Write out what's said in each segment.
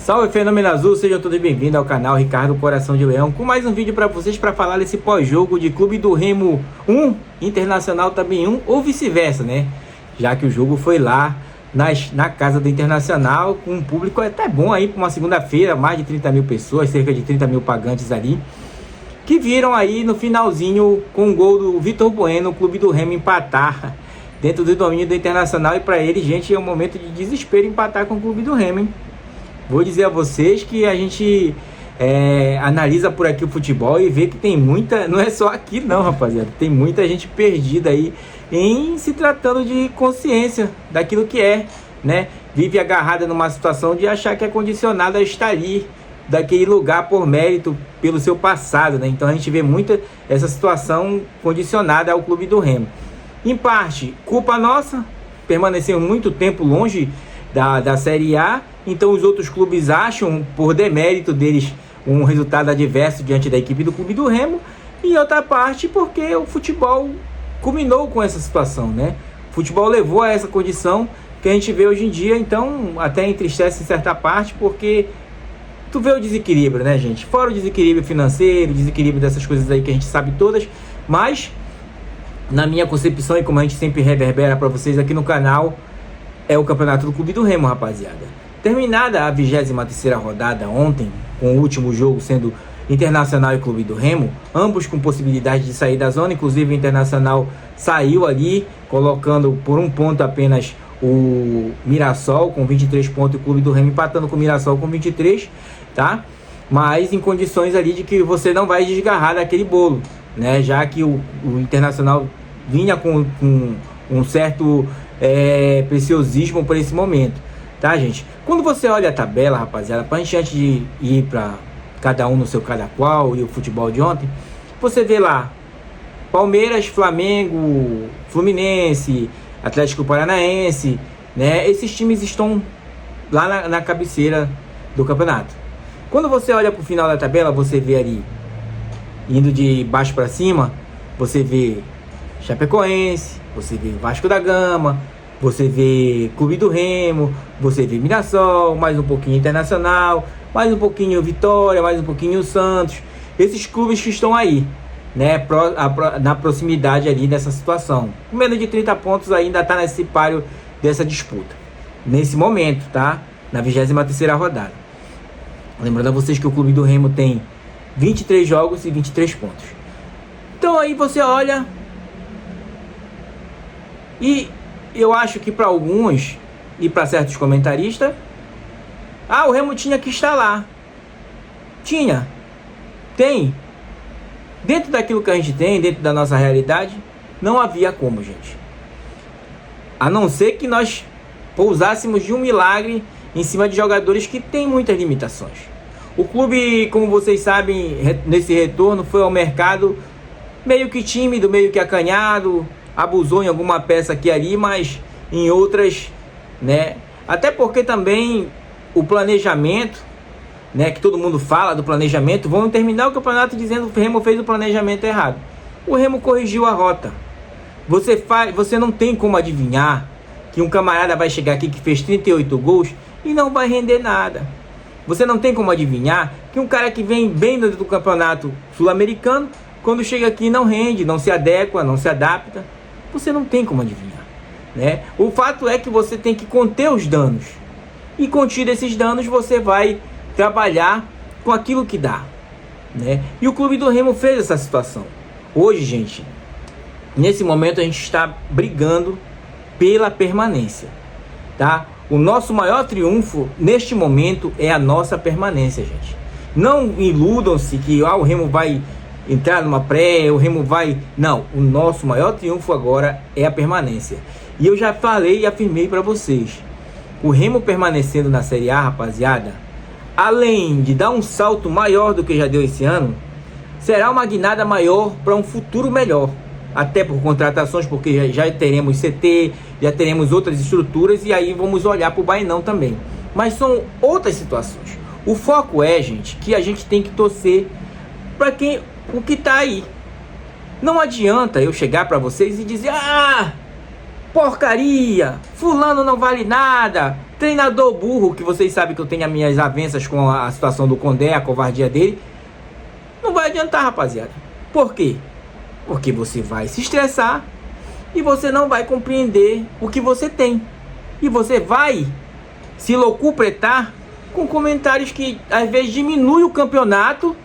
Salve Fenômeno Azul, sejam todos bem-vindos ao canal Ricardo Coração de Leão, com mais um vídeo para vocês para falar desse pós-jogo de Clube do Remo 1, Internacional também 1, ou vice-versa, né? Já que o jogo foi lá na casa do Internacional, com um público até bom aí para uma segunda-feira, mais de 30 mil pessoas, cerca de 30 mil pagantes ali, que viram aí no finalzinho com o gol do Vitor Bueno, o Clube do Remo empatar dentro do domínio do Internacional. E para ele, gente, é um momento de desespero empatar com o Clube do Remo, hein? Vou dizer a vocês que a gente analisa por aqui o futebol e vê que tem muita, não é só aqui não, rapaziada, tem muita gente perdida aí em se tratando de consciência daquilo que é, né? Vive agarrada numa situação de achar que é condicionada a estar ali, daquele lugar por mérito, pelo seu passado, né? Então a gente vê muita essa situação condicionada ao Clube do Remo. Em parte, culpa nossa, permaneceu muito tempo longe da Série A, então os outros clubes acham, por demérito deles, um resultado adverso diante da equipe do Clube do Remo, e outra parte porque o futebol culminou com essa situação, né? O futebol levou a essa condição que a gente vê hoje em dia, então até entristece em certa parte, porque tu vê o desequilíbrio, né, gente? Fora o desequilíbrio financeiro, o desequilíbrio dessas coisas aí que a gente sabe todas, mas na minha concepção, e como a gente sempre reverbera para vocês aqui no canal, é o campeonato do Clube do Remo, rapaziada. Terminada a 23ª rodada ontem, com o último jogo sendo Internacional e Clube do Remo, ambos com possibilidade de sair da zona, inclusive o Internacional saiu ali, colocando por um ponto apenas o Mirassol com 23 pontos, e o Clube do Remo empatando com o Mirassol com 23, tá? Mas em condições ali de que você não vai desgarrar daquele bolo, né? Já que o Internacional vinha com um certo preciosismo por esse momento, tá, gente? Quando você olha a tabela, rapaziada, pra gente, antes de ir para cada um no seu cada qual e o futebol de ontem, você vê lá Palmeiras, Flamengo, Fluminense, Atlético Paranaense, né? Esses times estão lá na cabeceira do campeonato. Quando você olha pro final da tabela, você vê ali, indo de baixo para cima, você vê Chapecoense, você vê Vasco da Gama, você vê Clube do Remo, você vê Mirassol, mais um pouquinho Internacional, mais um pouquinho Vitória, mais um pouquinho Santos. Esses clubes que estão aí, né, na proximidade ali dessa situação. Com menos de 30 pontos ainda está nesse páreo dessa disputa. Nesse momento, tá? Na 23ª rodada. Lembrando a vocês que o Clube do Remo tem 23 jogos e 23 pontos. Então aí você olha, e eu acho que para alguns e para certos comentaristas, o Remo tinha que estar lá. Tem. Dentro daquilo que a gente tem, dentro da nossa realidade, não havia como, gente. A não ser que nós pousássemos de um milagre em cima de jogadores que têm muitas limitações. O clube, como vocês sabem, nesse retorno foi ao mercado meio que tímido, meio que acanhado, abusou em alguma peça aqui e ali, mas em outras, né? Até porque também o planejamento, né, que todo mundo fala do planejamento, vão terminar o campeonato dizendo que o Remo fez o planejamento errado. O Remo corrigiu a rota. Você não tem como adivinhar que um camarada vai chegar aqui que fez 38 gols e não vai render nada. Você não tem como adivinhar que um cara que vem bem dentro do campeonato sul-americano, quando chega aqui não rende, não se adequa, não se adapta. Você não tem como adivinhar, né? O fato é que você tem que conter os danos. E contido esses danos, você vai trabalhar com aquilo que dá, né? E o Clube do Remo fez essa situação. Hoje, gente, nesse momento a gente está brigando pela permanência, tá? O nosso maior triunfo neste momento é a nossa permanência, gente. Não iludam-se que o Remo vai entrar numa pré, o Remo vai... Não, o nosso maior triunfo agora é a permanência. E eu já falei e afirmei para vocês, o Remo permanecendo na Série A, rapaziada, além de dar um salto maior do que já deu esse ano, será uma guinada maior para um futuro melhor. Até por contratações, porque já teremos CT, já teremos outras estruturas, e aí vamos olhar para o Bainão também. Mas são outras situações. O foco é, gente, que a gente tem que torcer para o que tá aí. Não adianta eu chegar para vocês e dizer: porcaria, fulano não vale nada, Treinador burro, que vocês sabem que eu tenho as minhas avanças com a situação do Condé, a covardia dele. Não vai adiantar, rapaziada. Por quê? Porque você vai se estressar e você não vai compreender o que você tem. E você vai se loucupretar com comentários que às vezes diminuem o campeonato,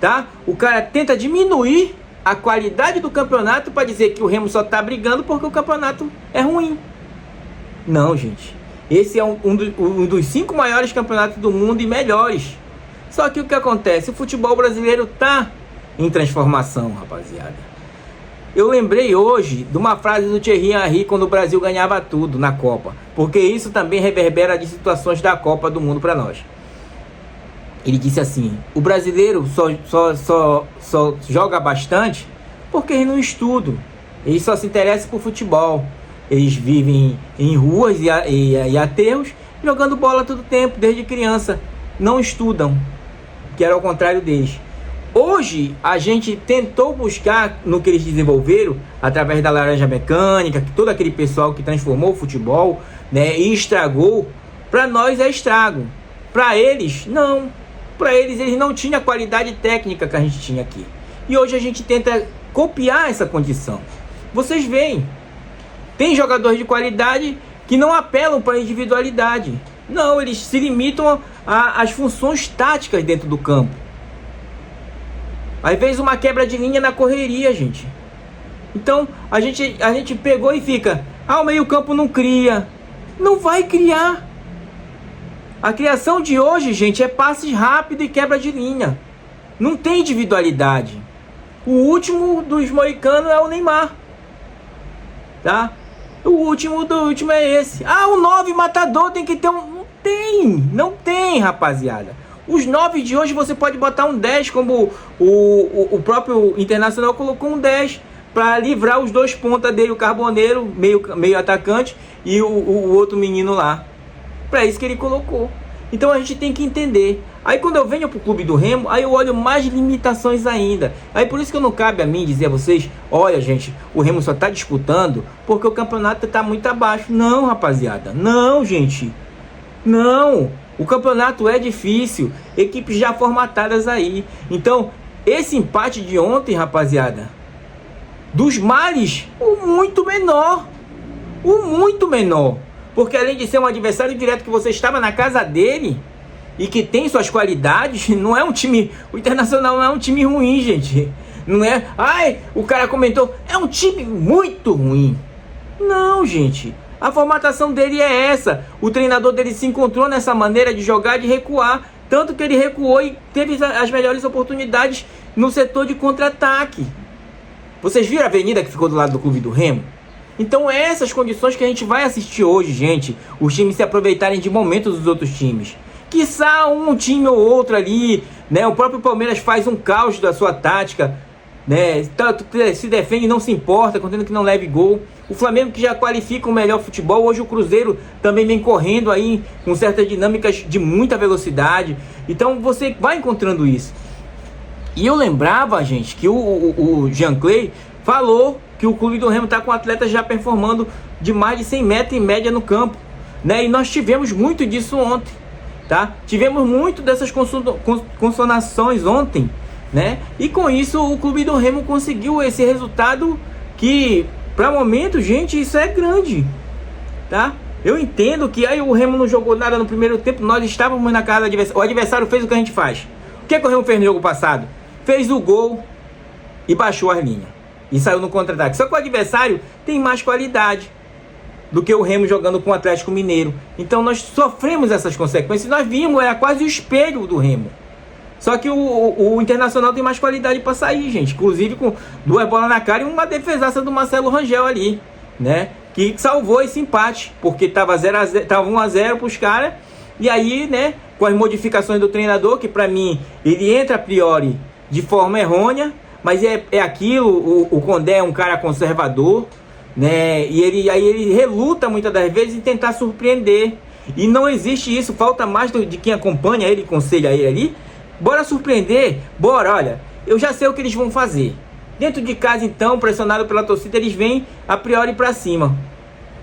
tá? O cara tenta diminuir a qualidade do campeonato para dizer que o Remo só tá brigando porque o campeonato é ruim. Não, gente. Esse é um dos 5 maiores campeonatos do mundo e melhores. Só que o que acontece? O futebol brasileiro tá em transformação, rapaziada. Eu lembrei hoje de uma frase do Thierry Henry quando o Brasil ganhava tudo na Copa. Porque isso também reverbera de situações da Copa do Mundo para nós. Ele disse assim: o brasileiro só joga bastante porque eles não estudam. Eles só se interessam por futebol. Eles vivem em ruas e aterros jogando bola todo tempo, desde criança. Não estudam, que era o contrário deles. Hoje, a gente tentou buscar no que eles desenvolveram, através da laranja mecânica, que todo aquele pessoal que transformou o futebol, né, e estragou. Para nós é estrago. Para eles, não. Para eles não tinham a qualidade técnica que a gente tinha aqui. E hoje a gente tenta copiar essa condição. Vocês veem, tem jogadores de qualidade que não apelam para a individualidade. Não, eles se limitam às funções táticas dentro do campo. Às vezes uma quebra de linha na correria, gente. Então a gente pegou e fica: o meio campo não cria. Não vai criar. A criação de hoje, gente, é passe rápido e quebra de linha. Não tem individualidade. O último dos moicanos é o Neymar, tá? O último é esse. O 9 matador tem que ter um... Não tem, rapaziada. Os 9 de hoje você pode botar um 10, como o próprio Internacional colocou um 10, para livrar os dois pontas dele, o Carboneiro, meio atacante, e o outro menino lá. Para isso que ele colocou. Então a gente tem que entender. Aí quando eu venho pro clube do Remo, aí eu olho mais limitações ainda. Aí por isso que não cabe a mim dizer a vocês: olha, gente, o Remo só tá disputando porque o campeonato tá muito abaixo. Não, rapaziada. Não, gente. Não. O campeonato é difícil. Equipes já formatadas aí. Então, esse empate de ontem, rapaziada, dos males, o muito menor. O muito menor. Porque além de ser um adversário direto que você estava na casa dele e que tem suas qualidades, não é um time... O Internacional não é um time ruim, gente. Não é... o cara comentou, é um time muito ruim. Não, gente. A formatação dele é essa. O treinador dele se encontrou nessa maneira de jogar, de recuar. Tanto que ele recuou e teve as melhores oportunidades no setor de contra-ataque. Vocês viram a avenida que ficou do lado do clube do Remo? Então é essas condições que a gente vai assistir hoje, gente. Os times se aproveitarem de momentos dos outros times. Quiçá um time ou outro ali, né? O próprio Palmeiras faz um caos da sua tática, né? Se defende e não se importa, contando que não leve gol. O Flamengo, que já qualifica o melhor futebol. Hoje o Cruzeiro também vem correndo aí com certas dinâmicas de muita velocidade. Então você vai encontrando isso. E eu lembrava, gente, que o Jean Clay falou que o clube do Remo está com atletas já performando de mais de 100 metros em média no campo, né? E nós tivemos muito disso ontem, tá? Tivemos muito dessas consonações ontem, né? E com isso o clube do Remo conseguiu esse resultado que, para o momento, gente, isso é grande, tá? Eu entendo que aí o Remo não jogou nada no primeiro tempo, nós estávamos na casa do adversário, o adversário fez o que a gente faz. O que o Remo fez no jogo passado? Fez o gol e baixou as linhas. E saiu no contra-ataque. Só que o adversário tem mais qualidade do que o Remo jogando com o Atlético Mineiro. Então nós sofremos essas consequências. Nós vimos, era quase o espelho do Remo. Só que o Internacional tem mais qualidade para sair, gente. Inclusive com 2 bolas na cara e uma defesaça do Marcelo Rangel ali, né? Que salvou esse empate. Porque tava 1-0 para os caras. E aí, né, com as modificações do treinador, que para mim ele entra a priori de forma errônea. Mas é aquilo, o Condé é um cara conservador, né? E ele reluta muitas das vezes em tentar surpreender. E não existe isso, falta mais de quem acompanha ele, aconselha ele ali. Bora surpreender, bora, olha, eu já sei o que eles vão fazer. Dentro de casa então, pressionado pela torcida, eles vêm a priori para cima.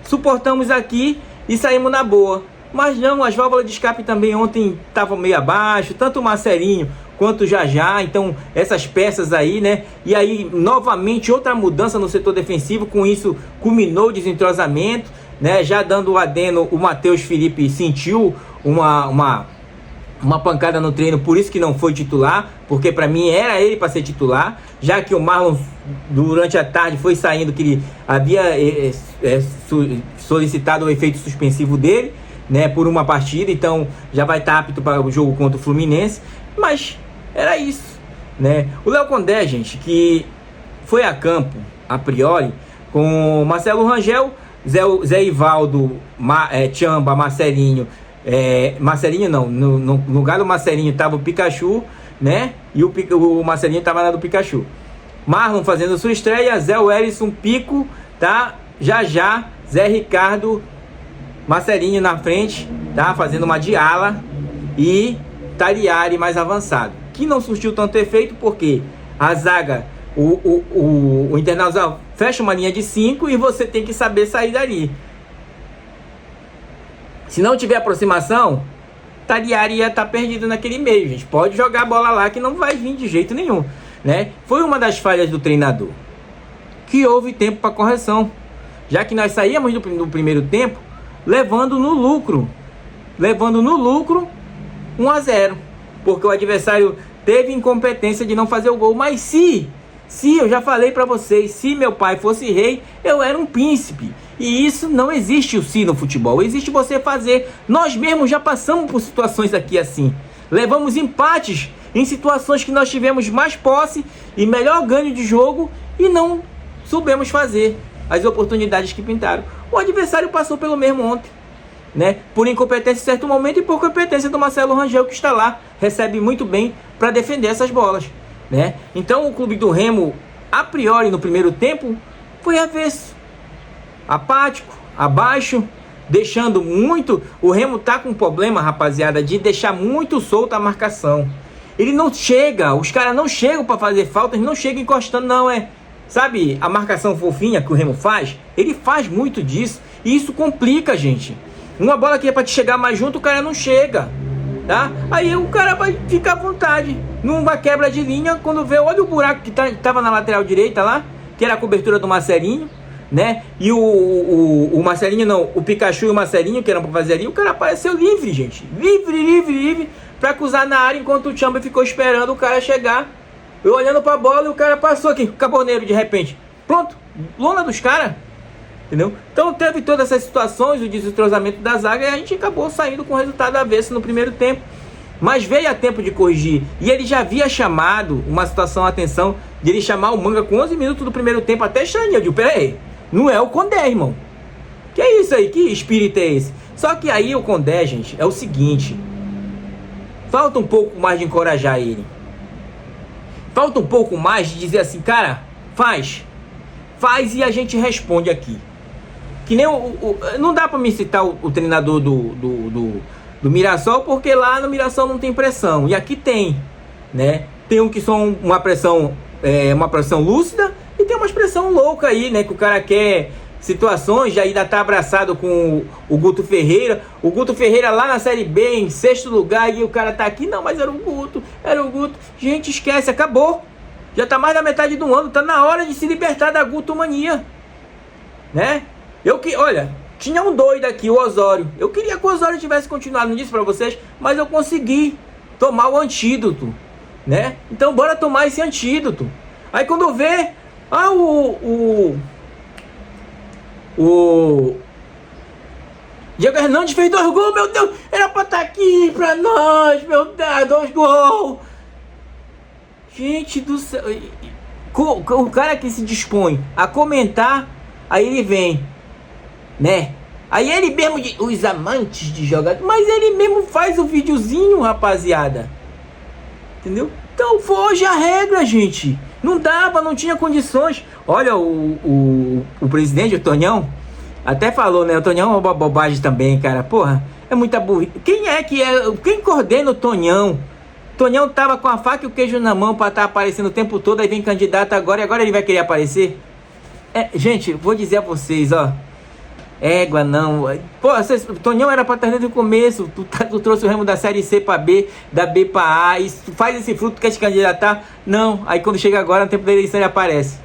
Suportamos aqui e saímos na boa. Mas não, as válvulas de escape também ontem estavam meio abaixo, tanto o Marcelinho quanto o Jajá. Então essas peças aí, né? E aí novamente outra mudança no setor defensivo. Com isso culminou o desentrosamento, né? Já dando o adeno, o Matheus Felipe sentiu uma pancada no treino, por isso que não foi titular, porque para mim era ele para ser titular, já que o Marlon durante a tarde foi saindo que ele havia solicitado o efeito suspensivo dele, né, por uma partida, então já vai estar apto para o jogo contra o Fluminense. Mas era isso, né? O Léo Condé, gente, que foi a campo a priori com Marcelo Rangel, Zé Ivaldo, Tchamba, Marcelinho. Marcelinho não, no lugar do Marcelinho estava o Pikachu, né? E o Marcelinho estava lá do Pikachu. Marlon fazendo sua estreia, Zé Wellison, Pico, tá? Já, Zé Ricardo, Marcelinho na frente, tá? Fazendo uma de ala, e Taliari mais avançado, que não surtiu tanto efeito, porque a zaga, o Internacional fecha uma linha de 5 e você tem que saber sair dali. Se não tiver aproximação, Taliari ia estar perdido naquele meio, gente. Pode jogar a bola lá que não vai vir de jeito nenhum, né? Foi uma das falhas do treinador, que houve tempo para correção, já que nós saíamos do primeiro tempo levando no lucro 1-0, porque o adversário teve incompetência de não fazer o gol. Mas se eu já falei para vocês, se meu pai fosse rei, eu era um príncipe. E isso não existe, o si no futebol, existe você fazer. Nós mesmos já passamos por situações aqui assim, levamos empates em situações que nós tivemos mais posse e melhor ganho de jogo e não soubemos fazer as oportunidades que pintaram. O adversário passou pelo mesmo ontem, né? Por incompetência em certo momento e por competência do Marcelo Rangel, que está lá, recebe muito bem para defender essas bolas, né? Então o clube do Remo, a priori no primeiro tempo, foi avesso, apático, abaixo, deixando muito. O Remo tá com um problema, rapaziada, de deixar muito solta a marcação. Ele não chega, os caras não chegam para fazer falta, eles não chegam encostando, não, sabe, a marcação fofinha que o Remo faz, ele faz muito disso, e isso complica, gente. Uma bola que é para te chegar mais junto, o cara não chega, tá? Aí o cara vai ficar à vontade, numa quebra de linha, quando vê, olha o buraco que tava na lateral direita lá, que era a cobertura do Marcelinho, né? E o Marcelinho não, o Pikachu e o Marcelinho, que eram para fazer ali, o cara apareceu livre, gente, livre, para cruzar na área, enquanto o Tchamba ficou esperando o cara chegar, eu olhando para a bola, e o cara passou aqui, Caboneiro de repente, pronto, lona dos caras, entendeu? Então teve todas essas situações, o desentrosamento da zaga, e a gente acabou saindo com o resultado avesso no primeiro tempo, mas veio a tempo de corrigir, e ele já havia chamado uma situação, atenção, de ele chamar o Manga com 11 minutos do primeiro tempo, até estranho. Eu digo, pera aí, não é o Condé, irmão, que é isso aí, que espírito é esse? Só que aí o Condé, gente, é o seguinte, falta um pouco mais de encorajar ele, falta um pouco mais de dizer assim, cara, faz e a gente responde aqui. Que nem não dá pra me citar o treinador do Mirassol, porque lá no Mirassol não tem pressão, e aqui tem, né? Tem um que são uma pressão lúcida, e tem uma pressão louca aí, né? Que o cara quer situações, já ainda tá abraçado com o Guto Ferreira. O Guto Ferreira lá na Série B, em 6º lugar, e o cara tá aqui, não, mas era o Guto. Gente, esquece, acabou. Já tá mais da metade do ano, tá na hora de se libertar da Gutomania, né? Olha, tinha um doido aqui, o Osório. Eu queria que o Osório tivesse continuado, não disse pra vocês, mas eu consegui tomar o antídoto, né? Então bora tomar esse antídoto. Aí quando eu ver, o Diego Hernandes fez 2 gols, meu Deus, era pra estar aqui pra nós, meu Deus, 2 gols. Gente do céu, o cara que se dispõe a comentar, aí ele vem, né? Aí ele mesmo, os amantes de jogador, mas ele mesmo faz o videozinho, rapaziada, entendeu? Então foi hoje a regra, gente. Não dava, não tinha condições. Olha, o presidente, o Tonhão, até falou, né? O Tonhão é uma bobagem também, cara. Porra, é muita burrice. Quem coordena o Tonhão? Tonhão tava com a faca e o queijo na mão pra estar aparecendo o tempo todo. Aí vem candidato agora, e agora ele vai querer aparecer? Gente, vou dizer a vocês, ó. égua, não. Pô, Tonhão era pra estar desde o começo. Tu trouxe o Remo da Série C pra B, da B pra A. E tu faz esse fruto, quer te candidatar? Não. Aí quando chega agora, no tempo da eleição, ele aparece.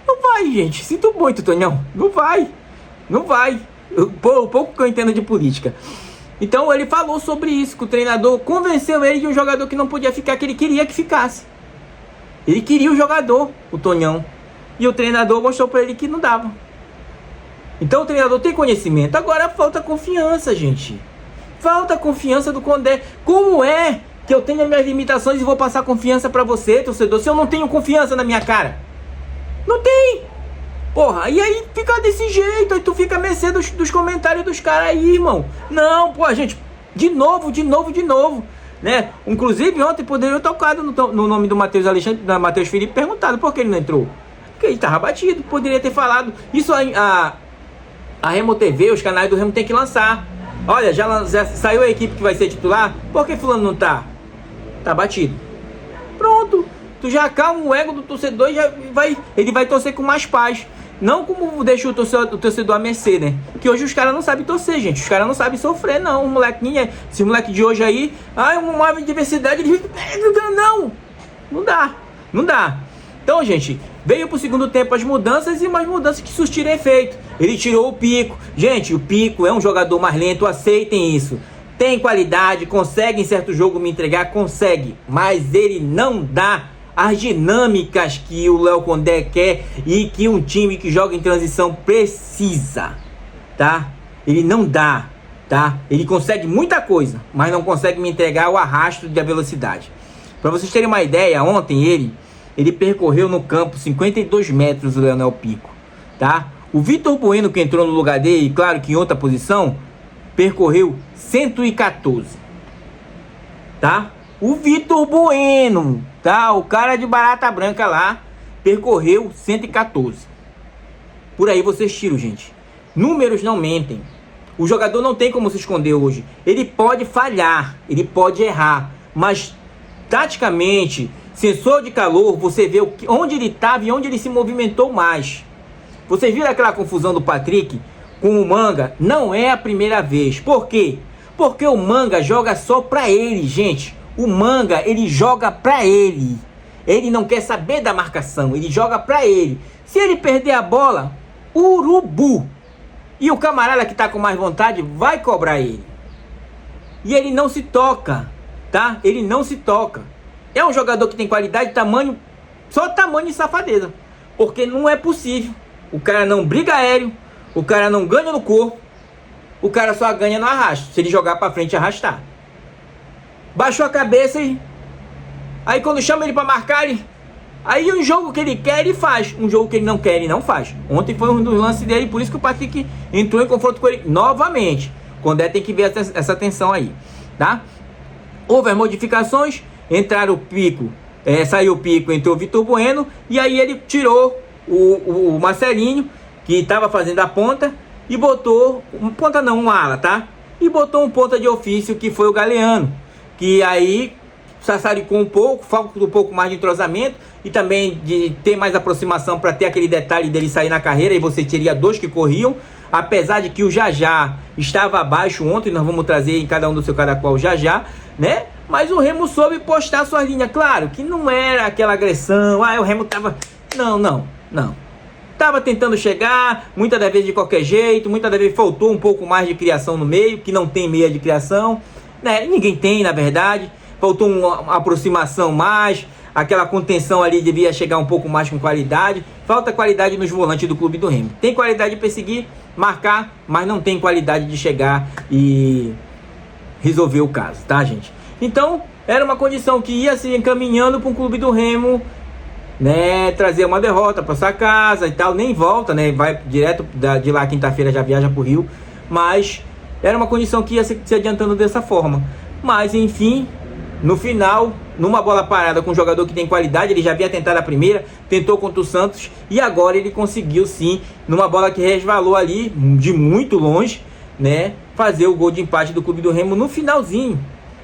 Não vai, gente. Sinto muito, Tonhão. Não vai. Não vai. O pouco que eu entendo de política. Então ele falou sobre isso, que o treinador convenceu ele de um jogador que não podia ficar, que ele queria que ficasse. Ele queria o jogador, o Tonhão. E o treinador mostrou pra ele que não dava. Então o treinador tem conhecimento. Agora falta confiança, gente. Falta confiança do Condé. Como é que eu tenho as minhas limitações e vou passar confiança pra você, torcedor, se eu não tenho confiança na minha cara? Não tem. Porra, e aí fica desse jeito. Aí tu fica a mercê dos comentários dos caras aí, irmão. Não, pô, gente, de novo, né? Inclusive ontem poderia ter tocado no nome do Matheus Alexandre, da Matheus Felipe, perguntado por que ele não entrou. Porque ele tava batido, poderia ter falado. Isso a Remo TV, os canais do Remo tem que lançar. Olha, já saiu a equipe que vai ser titular. Por que fulano não tá? Tá batido. Pronto. Tu já acalma o ego do torcedor e ele vai torcer com mais paz. Não como deixa o torcedor a mercê, né? Que hoje os caras não sabem torcer, gente. Os caras não sabem sofrer, não. O molequinho, esse moleque de hoje aí, uma diversidade, ele fica... Não dá. Então, gente, veio pro segundo tempo as mudanças e umas mudanças que surtiram efeito. Ele tirou o Pico. Gente, o Pico é um jogador mais lento, aceitem isso. Tem qualidade, consegue em certo jogo me entregar, consegue. Mas ele não dá as dinâmicas que o Léo Condé quer e que um time que joga em transição precisa, tá? Ele não dá, tá? Ele consegue muita coisa, mas não consegue me entregar o arrasto da velocidade. Para vocês terem uma ideia, ontem ele percorreu no campo 52 metros o Leonel Pico, tá? O Vitor Bueno, que entrou no lugar dele, claro que em outra posição, percorreu 114, tá? O Vitor Bueno, tá? O cara de barata branca lá, percorreu 114. Por aí vocês tiram, gente. Números não mentem. O jogador não tem como se esconder hoje. Ele pode falhar, ele pode errar, mas taticamente, sensor de calor, você vê onde ele estava e onde ele se movimentou mais. Vocês viram aquela confusão do Patrick com o Manga? Não é a primeira vez. Por quê? Porque o Manga joga só pra ele, gente. O Manga, ele joga pra ele. Ele não quer saber da marcação, ele joga pra ele. Se ele perder a bola, urubu. E o camarada que tá com mais vontade vai cobrar ele. E ele não se toca, tá? Ele não se toca. É um jogador que tem qualidade, tamanho, só tamanho e safadeza. Porque não é possível. O cara não briga aéreo, o cara não ganha no corpo, o cara só ganha no arrasto. Se ele jogar pra frente e arrastar. Baixou a cabeça e... Aí quando chama ele pra marcar, aí um jogo que ele quer, ele faz. Um jogo que ele não quer, ele não faz. Ontem foi um dos lances dele, por isso que o Patrick entrou em confronto com ele novamente. Condé tem que ver essa tensão aí, tá? Houve as modificações, entraram o Pico, saiu o Pico, entrou o Vitor Bueno, e aí ele tirou o Marcelinho, que estava fazendo a ponta, e botou, um ala, tá? E botou um ponta de ofício, que foi o Galeano, que aí sassaricou um pouco, falta um pouco mais de entrosamento, e também de ter mais aproximação para ter aquele detalhe dele sair na carreira, e você teria dois que corriam, apesar de que o Jajá estava abaixo ontem, nós vamos trazer em cada um do seu cada qual o Jajá, né? Mas o Remo soube postar suas linhas, claro, que não era aquela agressão, o Remo tava... Não. Tava tentando chegar, muitas das vezes de qualquer jeito, muitas das vezes faltou um pouco mais de criação no meio, que não tem meia de criação, né? Ninguém tem, na verdade. Faltou uma aproximação mais, aquela contenção ali devia chegar um pouco mais com qualidade. Falta qualidade nos volantes do clube do Remo. Tem qualidade de perseguir, marcar, mas não tem qualidade de chegar e resolver o caso, tá, gente? Então, era uma condição que ia se encaminhando para um clube do Remo, né, trazer uma derrota para sua casa e tal, nem volta, né, vai direto de lá quinta-feira, já viaja para o Rio, mas era uma condição que ia se adiantando dessa forma. Mas enfim, no final, numa bola parada com um jogador que tem qualidade, ele já havia tentado a primeira, tentou contra o Santos e agora ele conseguiu sim, numa bola que resvalou ali de muito longe, né, fazer o gol de empate do clube do Remo no finalzinho,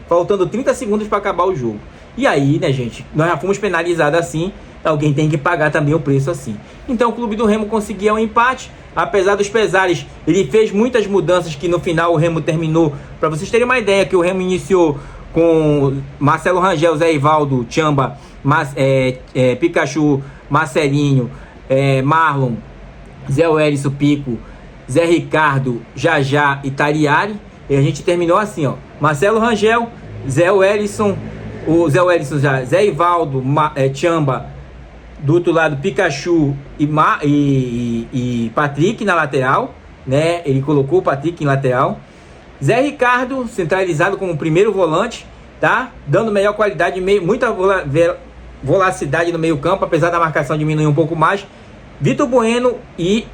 faltando 30 segundos para acabar o jogo. E aí, né, gente, nós já fomos penalizados assim, alguém tem que pagar também o preço assim. Então o Clube do Remo conseguia um empate, apesar dos pesares, ele fez muitas mudanças que no final o Remo terminou. Para vocês terem uma ideia, que o Remo iniciou com Marcelo Rangel, Zé Ivaldo, Tchamba, Pikachu, Marcelinho, Marlon, Zé Wellison, Pico, Zé Ricardo, Jajá e Tariari. E a gente terminou assim, ó: Marcelo Rangel, Zé Wellison, Zé Ivaldo, Tchamba, do outro lado Pikachu e Patrick na lateral, né? Ele colocou o Patrick em lateral. Zé Ricardo centralizado como primeiro volante, tá? Dando melhor qualidade, muita velocidade no meio campo, apesar da marcação diminuir um pouco mais. Vitor Bueno e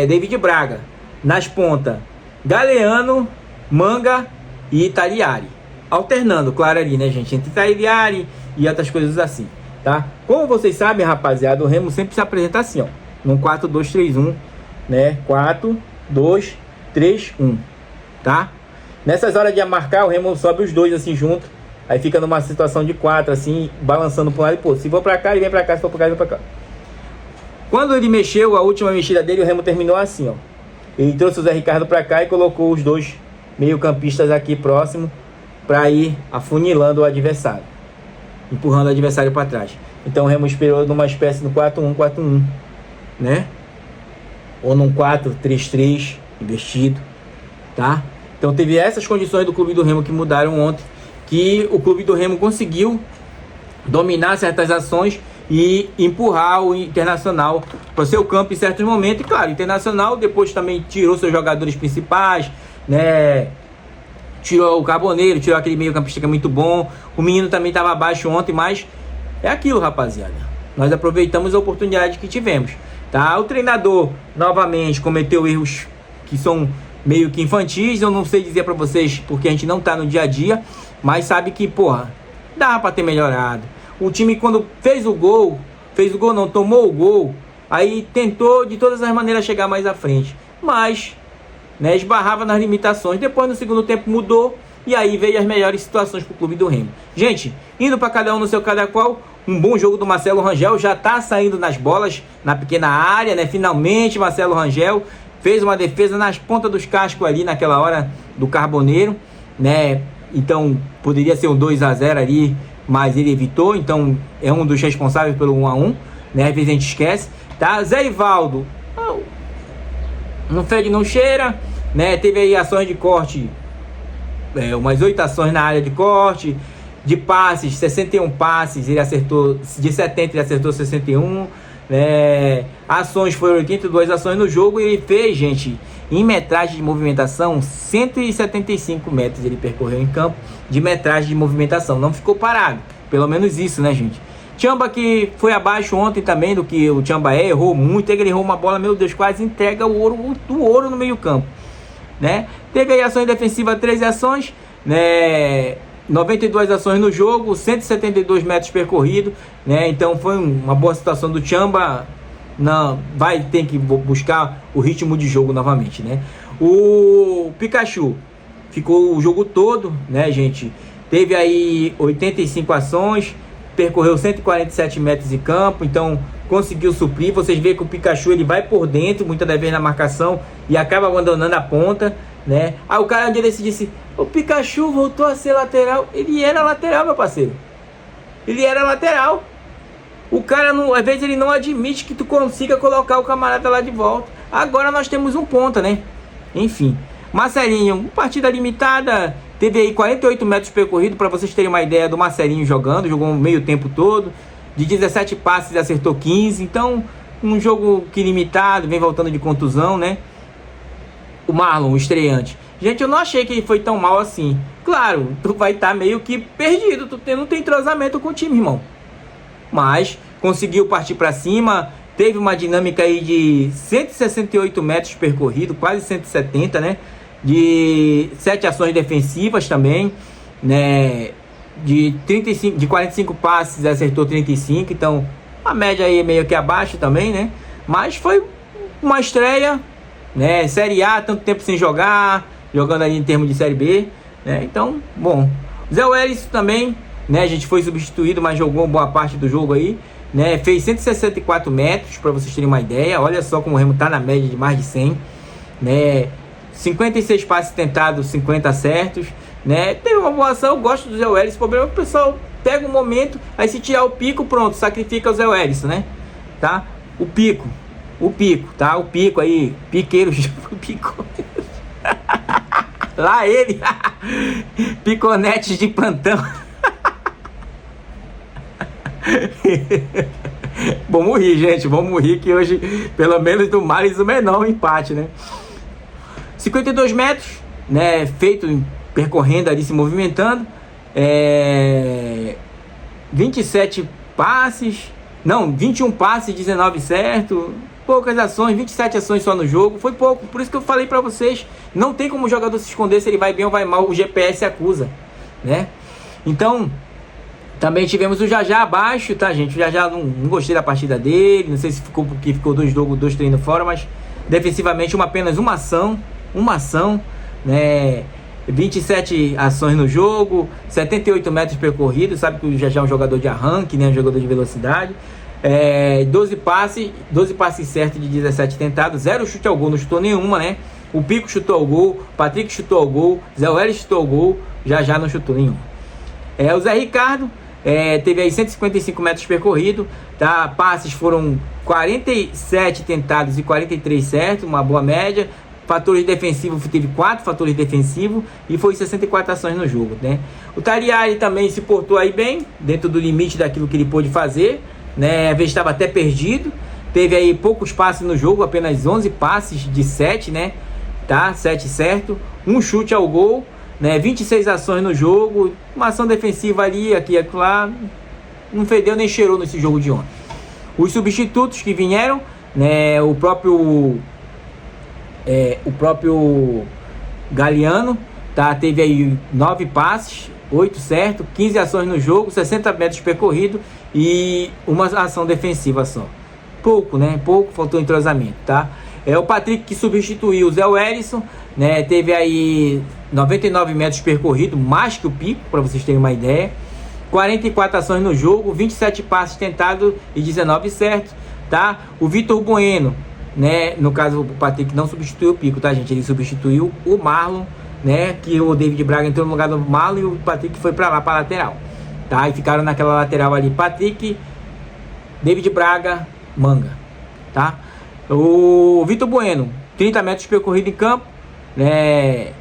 David Braga. Nas pontas, Galeano, Manga e Tariari. Alternando, claro, ali, né, gente? Entre Tariari e outras coisas assim, tá? Como vocês sabem, rapaziada, o Remo sempre se apresenta assim, ó, num 4-2-3-1, né? 4-2-3-1, tá? Nessas horas de marcar, o Remo sobe os dois assim junto. Aí fica numa situação de 4, assim, balançando para um lado e pô, se for para cá, ele vem para cá, se for para cá, ele vem para cá. Quando ele mexeu, a última mexida dele, o Remo terminou assim, ó. Ele trouxe o Zé Ricardo para cá e colocou os dois meio-campistas aqui próximo para ir afunilando o adversário, empurrando o adversário para trás. Então o Remo esperou numa espécie de 4-1-4-1, né? Ou num 4-3-3 investido, tá? Então teve essas condições do Clube do Remo que mudaram ontem, que o Clube do Remo conseguiu dominar certas ações e empurrar o Internacional para o seu campo em certos momentos. E claro, o Internacional depois também tirou seus jogadores principais, né? Tirou o Carboneiro, tirou aquele meio campista que é muito bom. O menino também estava abaixo ontem, mas é aquilo, rapaziada. Nós aproveitamos a oportunidade que tivemos, tá? O treinador novamente cometeu erros que são meio que infantis. Eu não sei dizer para vocês porque a gente não tá no dia a dia, mas sabe que, porra, dá para ter melhorado. O time, quando fez o gol, não, tomou o gol, aí tentou de todas as maneiras chegar mais à frente, mas, né, esbarrava nas limitações. Depois no segundo tempo mudou e aí veio as melhores situações para o Clube do Remo. Gente, indo para cada um no seu cada qual, um bom jogo do Marcelo Rangel, já tá saindo nas bolas na pequena área, né? Finalmente Marcelo Rangel fez uma defesa nas pontas dos cascos ali naquela hora do Carboneiro, né? Então poderia ser um 2-0 ali, mas ele evitou. Então é um dos responsáveis pelo 1-1, né? Às vezes a gente esquece, tá? Zé Ivaldo não fede, não cheira, né? Teve aí ações de corte, umas 8 ações na área de corte. De passes, 61 passes, ele acertou, de 70 ele acertou 61, né? Ações, foram 82 ações no jogo e ele fez, gente, em metragem de movimentação, 175 metros ele percorreu em campo de metragem de movimentação, não ficou parado, pelo menos isso, né, gente? Tchamba, que foi abaixo ontem também do que o Tchamba errou muito, ele errou uma bola, meu Deus, quase entrega o ouro no meio campo, né? Teve aí ações defensivas, 13 ações, né? 92 ações no jogo, 172 metros percorridos, né? Então foi uma boa situação do Tchamba. Não, vai ter que buscar o ritmo de jogo novamente, né? O Pikachu ficou o jogo todo, né, gente? Teve aí 85 ações, percorreu 147 metros em campo, então conseguiu suprir. Vocês veem que o Pikachu ele vai por dentro, muitas das vezes na marcação, e acaba abandonando a ponta, né? Aí o cara um dia disse: o Pikachu voltou a ser lateral. Ele era lateral, meu parceiro. Ele era lateral. O cara, não, às vezes, ele não admite que tu consiga colocar o camarada lá de volta. Agora nós temos um ponta, né? Enfim. Marcelinho, partida limitada. Teve aí 48 metros percorridos, para vocês terem uma ideia do Marcelinho jogando. Jogou o meio tempo todo. De 17 passes, acertou 15. Então, um jogo que limitado, vem voltando de contusão, né? O Marlon, o estreante. Gente, eu não achei que ele foi tão mal assim. Claro, tu vai estar meio que perdido. Tu não tem entrosamento com o time, irmão. Mas conseguiu partir para cima. Teve uma dinâmica aí de 168 metros percorrido, quase 170, né? De 7 ações defensivas também, né? De 45 passes, acertou 35. Então, a média aí é meio que abaixo também, né? Mas foi uma estreia, né? Série A, tanto tempo sem jogar, jogando ali em termos de Série B, né? Então, bom. Zé Wellison também, né? A gente foi substituído, mas jogou boa parte do jogo aí. né? Fez 164 metros, para vocês terem uma ideia. Olha só como o Remo está na média de mais de 100, né? 56 passes tentados, 50 certos, né? Teve uma boa ação. Eu gosto do Zé Wellison. O problema é que o pessoal pega um momento, aí se tirar o pico, pronto, sacrifica o Zé Wellison, né? Tá? O pico, tá? O pico aí, piqueiro, pico. Lá ele, piconetes de plantão. Vamos rir, gente, vamos rir que hoje, pelo menos do Mares o menor, um empate, né? 52 metros, né? Feito percorrendo ali, se movimentando. 27 passes, não, 21 passes, 19 certo. Poucas ações, 27 ações só no jogo, foi pouco. Por isso que eu falei pra vocês, não tem como o jogador se esconder se ele vai bem ou vai mal, o GPS acusa, né? Então, também tivemos o Jajá abaixo, tá, gente? O Jajá não gostei da partida dele, não sei se ficou porque ficou dois treinos fora, mas defensivamente apenas uma ação, né? 27 ações no jogo, 78 metros percorridos, sabe que o Jajá é um jogador de arranque, né? Um jogador de velocidade. 12 passes certos de 17 tentados, 0 chute ao gol, não chutou nenhuma, né? O Pico chutou ao gol, Patrick chutou ao gol, Zé Wellison chutou ao gol, já não chutou nenhum. O Zé Ricardo teve aí 155 metros percorridos, tá? Passes foram 47 tentados e 43 certos, uma boa média. Fatores defensivos, teve 4 fatores defensivos e foi 64 ações no jogo, né? O Tariari também se portou aí bem, dentro do limite daquilo que ele pôde fazer, né? Às vezes estava até perdido, teve aí poucos passes no jogo, apenas 11 passes de 7, né? Tá? 7 certo, um chute ao gol, né? 26 ações no jogo, uma ação defensiva ali, aqui e lá, não fedeu nem cheirou nesse jogo de ontem. Os substitutos que vieram, né? O próprio Galeano, tá? Teve aí 9 passes, 8 certo, 15 ações no jogo, 60 metros percorridos e uma ação defensiva só. Pouco, né? Pouco, faltou entrosamento, tá? O Patrick que substituiu o Zé Wellison, né? Teve aí 99 metros percorridos, mais que o Pico, para vocês terem uma ideia. 44 ações no jogo, 27 passes tentados e 19 certos, tá? O Vitor Bueno, né? No caso, o Patrick não substituiu o Pico, tá, gente? Ele substituiu o Marlon, né? Que o David Braga entrou no lugar do Marlon e o Patrick foi para lá, para lateral, tá? E ficaram naquela lateral ali, Patrick, David Braga, Manga, tá? O Vitor Bueno, 30 metros percorrido em campo, né?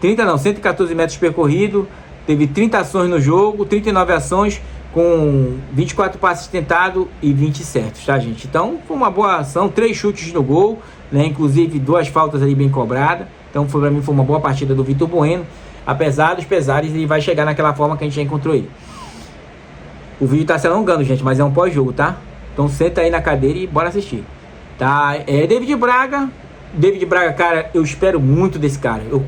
114 metros percorrido, teve 30 ações no jogo, 39 ações, com 24 passes tentados e 20 certos, tá, gente? Então, foi uma boa ação, 3 chutes no gol, né? Inclusive 2 faltas ali bem cobradas. Então, para mim, foi uma boa partida do Vitor Bueno. Apesar dos pesares, ele vai chegar naquela forma que a gente já encontrou ele. O vídeo tá se alongando, gente, mas é um pós-jogo, tá? Então, senta aí na cadeira e bora assistir, tá? David Braga, cara, eu espero muito desse cara. Eu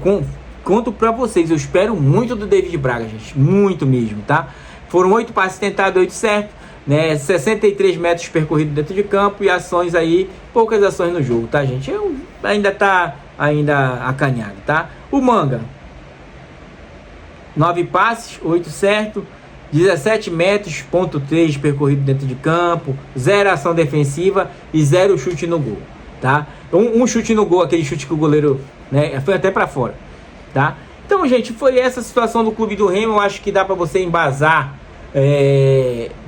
conto pra vocês, eu espero muito do David Braga, gente. Muito mesmo, tá? Foram 8 passes tentados, 8 certos, né? 63 metros percorridos dentro de campo e ações aí, poucas ações no jogo, tá, gente? Ainda tá acanhado, tá? O Manga, 9 passes, 8 certos, 17 metros, ponto 3 percorrido dentro de campo, 0 ação defensiva e 0 chute no gol, tá? Um chute no gol, aquele chute que o goleiro, né, foi até para fora, tá? Então, gente, foi essa situação do Clube do Remo. Eu acho que dá para você embasar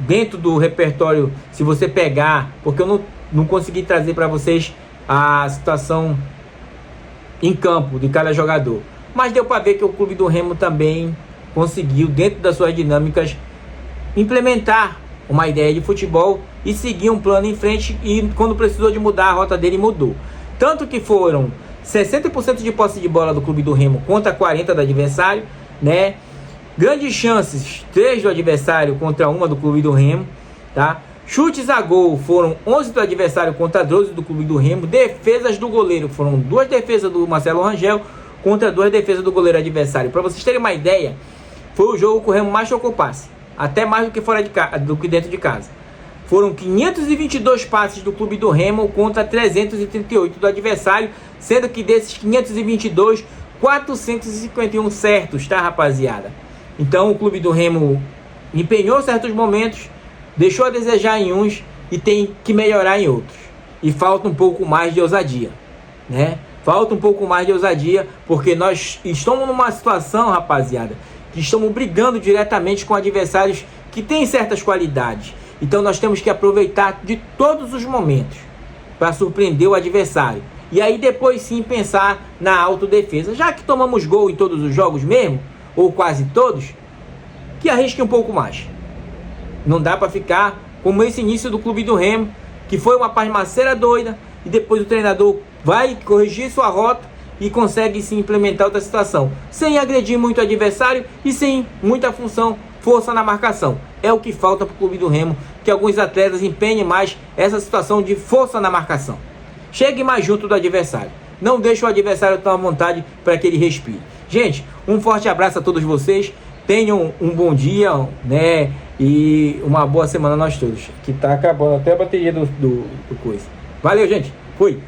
dentro do repertório, se você pegar, porque eu não consegui trazer para vocês a situação em campo de cada jogador, mas deu para ver que o Clube do Remo também conseguiu, dentro das suas dinâmicas, implementar uma ideia de futebol e seguir um plano em frente, e quando precisou de mudar a rota dele, mudou. Tanto que foram 60% de posse de bola do Clube do Remo contra 40% do adversário, né? Grandes chances, 3 do adversário contra 1 do Clube do Remo, tá? Chutes a gol foram 11 do adversário contra 12 do Clube do Remo. Defesas do goleiro foram 2 defesas do Marcelo Rangel contra 2 defesas do goleiro adversário. Para vocês terem uma ideia, foi o jogo que o Remo mais trocou passe, até mais do que fora de casa, do que dentro de casa. Foram 522 passes do Clube do Remo contra 338 do adversário, sendo que desses 522, 451 certos, tá, rapaziada? Então o Clube do Remo empenhou certos momentos, deixou a desejar em uns e tem que melhorar em outros. E falta um pouco mais de ousadia, né? Falta um pouco mais de ousadia, porque nós estamos numa situação, rapaziada, que estamos brigando diretamente com adversários que têm certas qualidades. Então nós temos que aproveitar de todos os momentos para surpreender o adversário. E aí depois sim pensar na autodefesa. Já que tomamos gol em todos os jogos mesmo, ou quase todos, que arrisque um pouco mais. Não dá para ficar como esse início do Clube do Remo, que foi uma pasmaceira doida, e depois o treinador vai corrigir sua rota e consegue se implementar outra situação, sem agredir muito o adversário e sem muita função, força na marcação. É o que falta para o Clube do Remo, que alguns atletas empenhem mais essa situação de força na marcação. Chegue mais junto do adversário. Não deixe o adversário tomar vontade para que ele respire. Gente, um forte abraço a todos vocês. Tenham um bom dia, né? E uma boa semana a nós todos. Que tá acabando até a bateria do coisa. Valeu, gente. Fui.